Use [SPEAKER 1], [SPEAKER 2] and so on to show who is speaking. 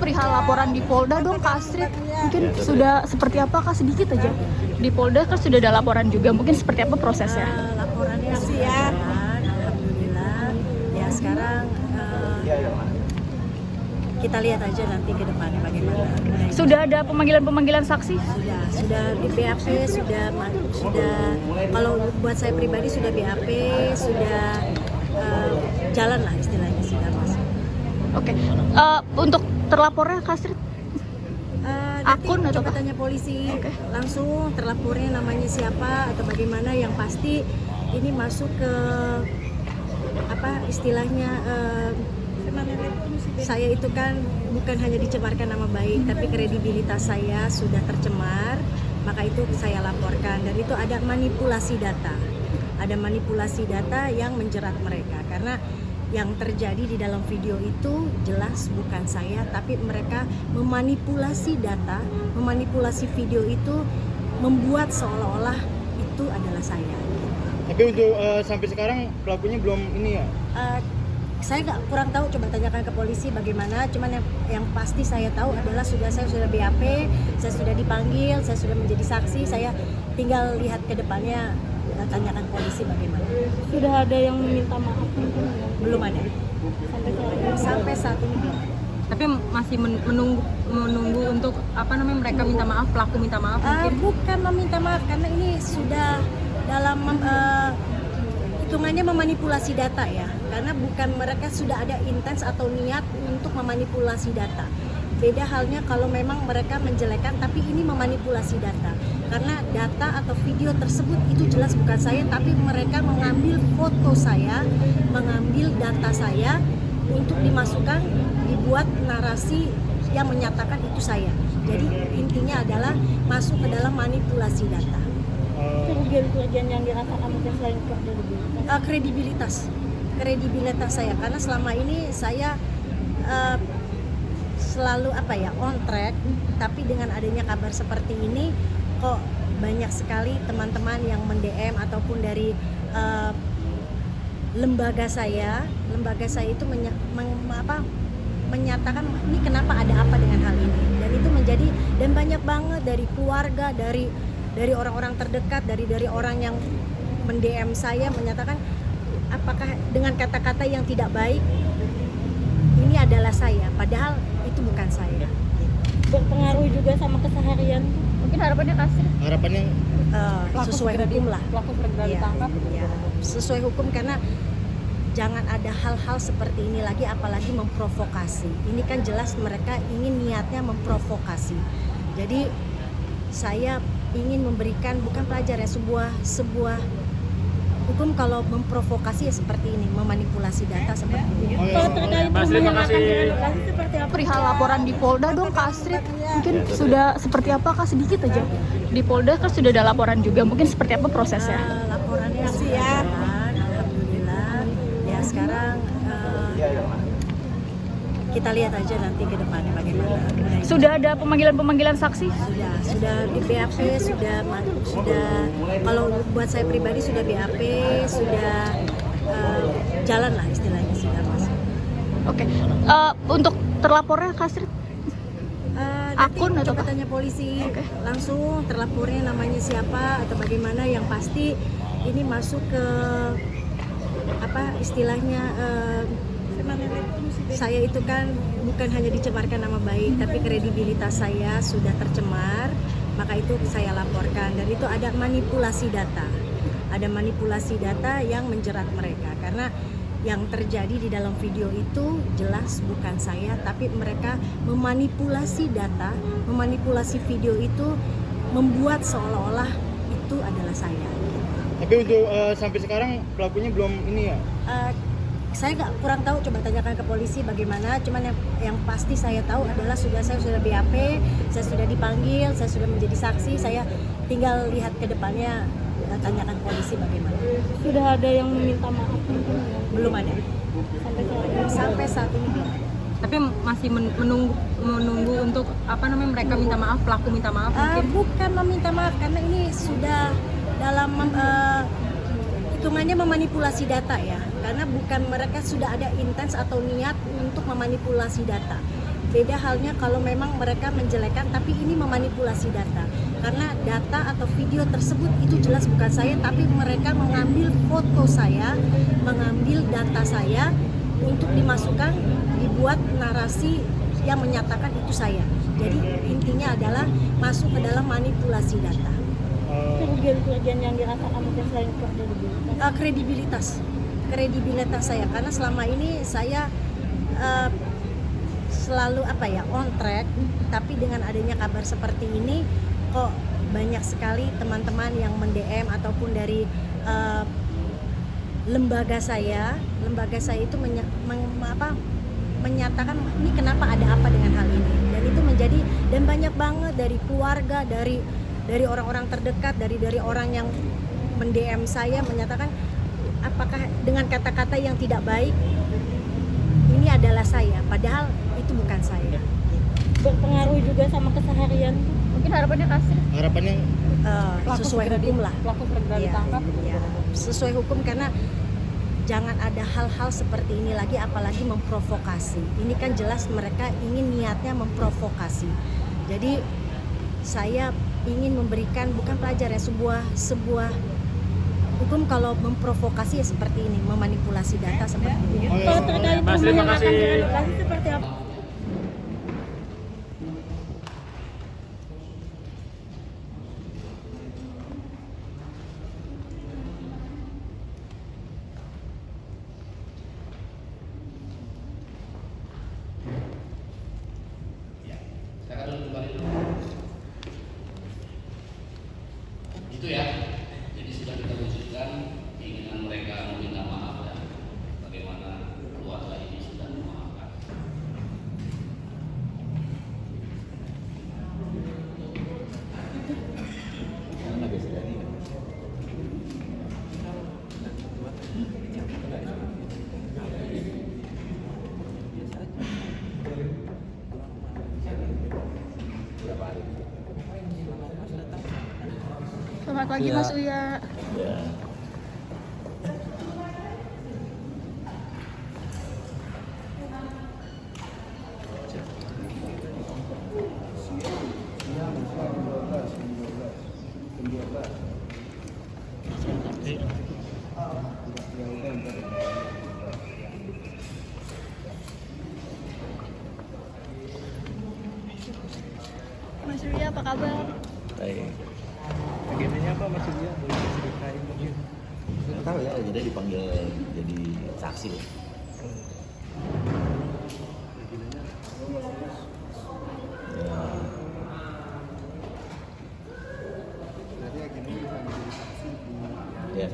[SPEAKER 1] perihal laporan di Polda dong Kak Astrid. Mungkin sudah seperti apa Kak, sedikit aja. Di Polda kan sudah ada laporan juga, mungkin seperti apa prosesnya?
[SPEAKER 2] Laporannya sudah aman, alhamdulillah. Ya sekarang kita lihat aja nanti ke depannya bagaimana.
[SPEAKER 1] Sudah ada pemanggilan saksi?
[SPEAKER 2] Sudah di BAP, sudah kalau buat saya pribadi sudah BAP, sudah jalan lah istilahnya, sudah masuk.
[SPEAKER 1] Oke. Untuk terlapornya Kak Astrid? Akun
[SPEAKER 2] nanti
[SPEAKER 1] atau
[SPEAKER 2] coba
[SPEAKER 1] apa?
[SPEAKER 2] tanya polisi.
[SPEAKER 1] Oke.
[SPEAKER 2] Langsung terlapornya namanya siapa atau bagaimana, yang pasti ini masuk ke apa istilahnya, saya itu kan bukan hanya dicemarkan nama baik, tapi kredibilitas saya sudah tercemar, maka itu saya laporkan. Dan itu ada manipulasi data yang menjerat mereka, karena yang terjadi di dalam video itu jelas bukan saya, tapi mereka memanipulasi data, memanipulasi video itu, membuat seolah-olah itu adalah saya.
[SPEAKER 3] Tapi untuk sampai sekarang pelakunya belum ini ya?
[SPEAKER 2] Saya kurang tahu, coba tanyakan ke polisi bagaimana. Cuman yang pasti saya tahu adalah saya sudah BAP, saya sudah dipanggil, saya sudah menjadi saksi. Saya tinggal lihat ke depannya, tanyakan polisi bagaimana.
[SPEAKER 1] Sudah ada yang meminta maaf?
[SPEAKER 2] Belum ada. Sampai saat ini belum.
[SPEAKER 4] Tapi masih menunggu untuk apa namanya, mereka minta maaf, pelaku minta maaf mungkin?
[SPEAKER 2] Bukan meminta maaf, karena ini sudah dalam hitungannya memanipulasi data ya, karena bukan mereka sudah ada intens atau niat untuk memanipulasi data. Beda halnya kalau memang mereka menjelekan, tapi ini memanipulasi data, karena data atau video tersebut itu jelas bukan saya, tapi mereka mengambil foto saya, mengambil data saya untuk dimasukkan, dibuat narasi yang menyatakan itu saya. Jadi intinya adalah masuk ke dalam manipulasi data.
[SPEAKER 1] Kerugian yang dirasakan mungkin selain
[SPEAKER 2] Kredibilitas saya, karena selama ini saya selalu on track, tapi dengan adanya kabar seperti ini kok banyak sekali teman-teman yang mend-DM ataupun dari lembaga saya itu menyatakan ini kenapa, ada apa dengan hal ini, dan itu menjadi, dan banyak banget dari keluarga, dari orang-orang terdekat, dari orang yang mend-DM saya menyatakan apakah dengan kata-kata yang tidak baik ini adalah saya, padahal itu bukan saya.
[SPEAKER 1] berpengaruh juga sama keseharian. Mungkin harapannya kasih.
[SPEAKER 3] Harapannya
[SPEAKER 2] Sesuai hukum lah.
[SPEAKER 4] Pelaku segera ditangkap.
[SPEAKER 2] Ya, sesuai hukum, karena jangan ada hal-hal seperti ini lagi, apalagi memprovokasi. Ini kan jelas mereka ingin niatnya memprovokasi. Jadi saya ingin memberikan bukan pelajar ya, sebuah hukum kalau memprovokasi ya seperti ini, memanipulasi data seperti ini.
[SPEAKER 1] Kalau terkait rumah yang akan direlokasi seperti apa? Perihal laporan di Polda dong Kak Astrid. Mungkin sudah seperti apa Kak, sedikit aja. Di Polda kan sudah ada laporan juga, mungkin seperti apa prosesnya?
[SPEAKER 2] Laporannya sudah aman, alhamdulillah. Ya sekarang kita lihat aja nanti ke depannya bagaimana.
[SPEAKER 1] Sudah ada pemanggilan saksi?
[SPEAKER 2] Sudah di BAP, sudah kalau buat saya pribadi sudah BAP, sudah jalan lah istilahnya, sudah masuk.
[SPEAKER 1] Oke. Untuk terlapornya Kak Astrid? Akun
[SPEAKER 2] Nanti
[SPEAKER 1] atau
[SPEAKER 2] coba
[SPEAKER 1] apa?
[SPEAKER 2] tanya polisi.
[SPEAKER 1] Oke.
[SPEAKER 2] Langsung terlapornya namanya siapa atau bagaimana, yang pasti ini masuk ke apa istilahnya, saya itu kan bukan hanya dicemarkan nama baik, tapi kredibilitas saya sudah tercemar, maka itu saya laporkan. Dan itu ada manipulasi data yang menjerat mereka, karena yang terjadi di dalam video itu jelas bukan saya, tapi mereka memanipulasi data, memanipulasi video itu, membuat seolah-olah itu adalah saya.
[SPEAKER 3] tapi untuk sampai sekarang pelakunya belum ini ya?
[SPEAKER 2] Saya kurang tahu, coba tanyakan ke polisi bagaimana. Cuman yang pasti saya tahu adalah saya sudah BAP, saya sudah dipanggil, saya sudah menjadi saksi. Saya tinggal lihat ke depannya, tanyakan polisi bagaimana.
[SPEAKER 1] Sudah ada yang meminta maaf mungkin?
[SPEAKER 2] Belum ada. Sampai saat ini belum ada.
[SPEAKER 4] Tapi masih menunggu untuk apa namanya, mereka minta maaf, pelaku minta maaf mungkin?
[SPEAKER 2] Bukan meminta maaf, karena ini sudah dalam hitungannya memanipulasi data ya, karena bukan mereka sudah ada intens atau niat untuk memanipulasi data. Beda halnya kalau memang mereka menjelekkan, tapi ini memanipulasi data. Karena data atau video tersebut itu jelas bukan saya, tapi mereka mengambil foto saya, mengambil data saya untuk dimasukkan, dibuat narasi yang menyatakan itu saya. Jadi intinya adalah masuk ke dalam manipulasi data.
[SPEAKER 5] Kerugian yang dirasakan mungkin selain
[SPEAKER 2] Kredibilitas saya, karena selama ini saya selalu on track, tapi dengan adanya kabar seperti ini kok banyak sekali teman-teman yang mend-DM ataupun dari lembaga saya itu menyatakan ini kenapa ada apa dengan hal ini, dan itu menjadi, dan banyak banget dari keluarga, dari orang-orang terdekat, dari orang yang mend-DM saya menyatakan apakah dengan kata-kata yang tidak baik ini adalah saya, padahal itu bukan saya.
[SPEAKER 5] berpengaruh juga sama keseharian.
[SPEAKER 1] Mungkin harapannya kasih.
[SPEAKER 3] Harapannya
[SPEAKER 2] Sesuai hukum lah.
[SPEAKER 4] Pelaku segera ditangkap.
[SPEAKER 2] Ya, sesuai hukum, karena jangan ada hal-hal seperti ini lagi, apalagi memprovokasi. Ini kan jelas mereka ingin niatnya memprovokasi. Jadi saya ingin memberikan bukan pelajar ya, sebuah hukum kalau memprovokasi ya seperti ini, memanipulasi data seperti ini.
[SPEAKER 5] Kalau terkait
[SPEAKER 3] Mas, terima
[SPEAKER 5] rumah yang akan
[SPEAKER 3] kasih.
[SPEAKER 5] direlokasi seperti apa?
[SPEAKER 6] Itu ya, jadi sudah kita wujudkan keinginan mereka meminta maaf dan bagaimana keluarga ini sudah memaafkan.
[SPEAKER 1] Selamat pagi Mas Uya. Mas Uya apa kabar?
[SPEAKER 7] Baik.
[SPEAKER 3] agendanya apa Mas Surya? Boleh diceritain mungkin?
[SPEAKER 7] Nggak tahu ya, jadi dipanggil jadi saksi.